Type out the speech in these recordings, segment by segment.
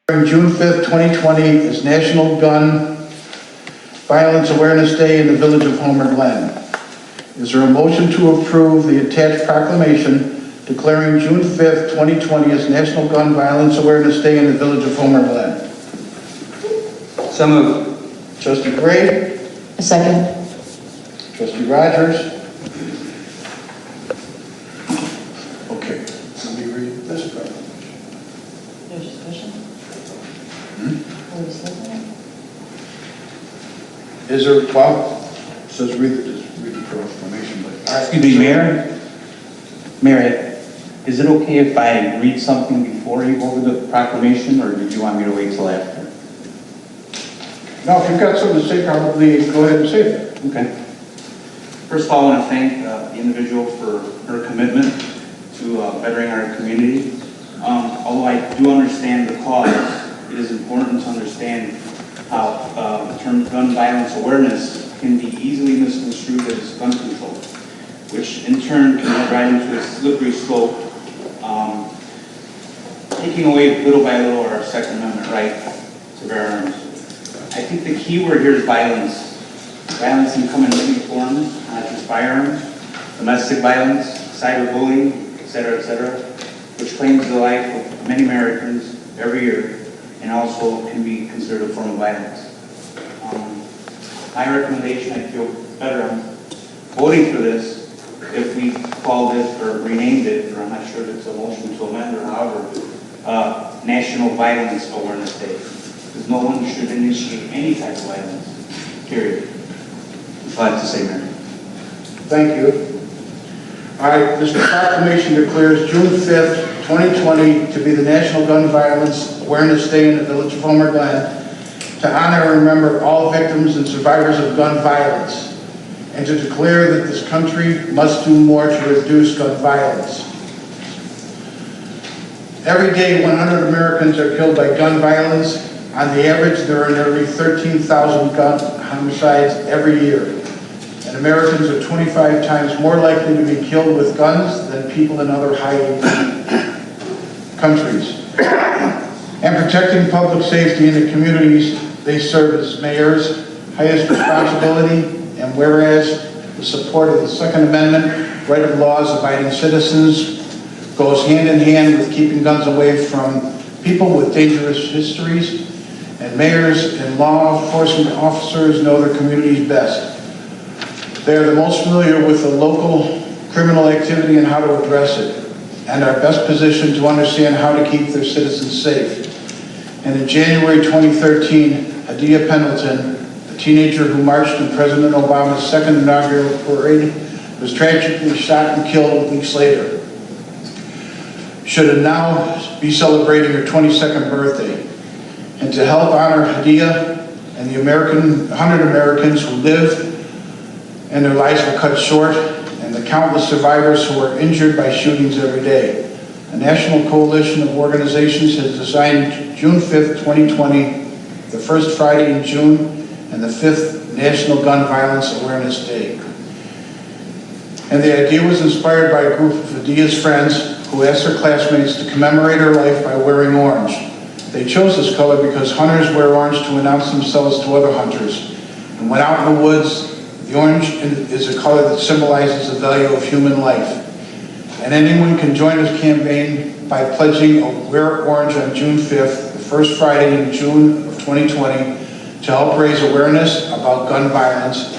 June 5th, 2020 is National Gun Violence Awareness Day in the Village of Homer, Glen. Is there a motion to approve the attached proclamation declaring June 5th, 2020 as National Gun Violence Awareness Day in the Village of Homer, Glen? So moved. Trustee Gray, A second. Trustee Rodgers. Okay, let me read this proclamation. There's discussion? Is there, well, it says read the proclamation, but. Excuse me, Mayor? Mayor, is it okay if I read something before you go over the proclamation, or did you want me to wait till after? No, if you've got something to say, probably go ahead and say it. Okay. First of all, I want to thank the individual for her commitment to bettering our community. Although I do understand the cause, it is important to understand how the term gun violence awareness can be easily misconstrued as gun control, which in turn can head right into a slippery slope, taking away little by little our Second Amendment right to bear arms. I think the key word here is violence. Violence can come in many forms, not just firearms, domestic violence, cyberbullying, etc., which claims the life of many Americans every year, and also can be considered a form of violence. My recommendation, I feel better on voting for this if we call this or renamed it, or I'm not sure if it's a motion to amend or however, National Violence Awareness Day. Because no one should initiate any type of violence, period. That's all I have to say, Mayor. Thank you. All right, this proclamation declares June 5th, 2020 to be the National Gun Violence Awareness Day in the Village of Homer, Glen, to honor and remember all victims and survivors of gun violence, and to declare that this country must do more to reduce gun violence. Every day, 100 Americans are killed by gun violence. On the average, there are nearly 13,000 gun homicides every year. And Americans are 25 times more likely to be killed with guns than people in other high-income countries. And protecting public safety in the communities they serve as mayors' highest responsibility, and whereas the support of the Second Amendment, right of laws-abiding citizens, goes hand in hand with keeping guns away from people with dangerous histories, and mayors and law enforcement officers know their communities best. They are the most familiar with the local criminal activity and how to address it, and are best positioned to understand how to keep their citizens safe. And in January 2013, Adia Pendleton, a teenager who marched in President Obama's second inaugural parade, was tragically shot and killed weeks later. Should now be celebrating her 22nd birthday. And to help honor Adia and the 100 Americans who lived and their lives were cut short, and the countless survivors who are injured by shootings every day, a national coalition of organizations has designed June 5th, 2020, the first Friday in June, and the 5th National Gun Violence Awareness Day. And the idea was inspired by a group of Adia's friends who asked their classmates to commemorate her life by wearing orange. They chose this color because hunters wear orange to announce themselves to other hunters. And when out in the woods, the orange is a color that symbolizes the value of human life. And anyone can join this campaign by pledging a Wear Orange on June 5th, the first Friday in June of 2020, to help raise awareness about gun violence.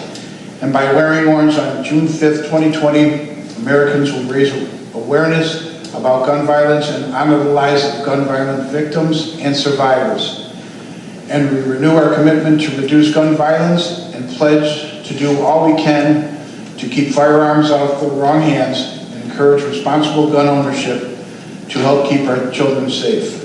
And by wearing orange on June 5th, 2020, Americans will raise awareness about gun violence and honor the lives of gun violence victims and survivors. And we renew our commitment to reduce gun violence and pledge to do all we can to keep firearms out of the wrong hands and encourage responsible gun ownership to help keep our children safe.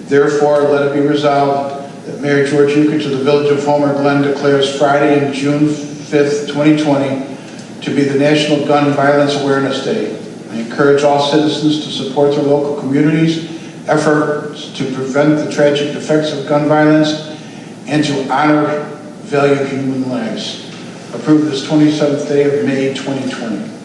Therefore, let it be resolved that Mayor George Yukich of the Village of Homer, Glen declares Friday, June 5th, 2020 to be the National Gun Violence Awareness Day. I encourage all citizens to support their local communities' efforts to prevent the tragic effects of gun violence and to honor, value human lives. Approved this 27th day of May, 2020.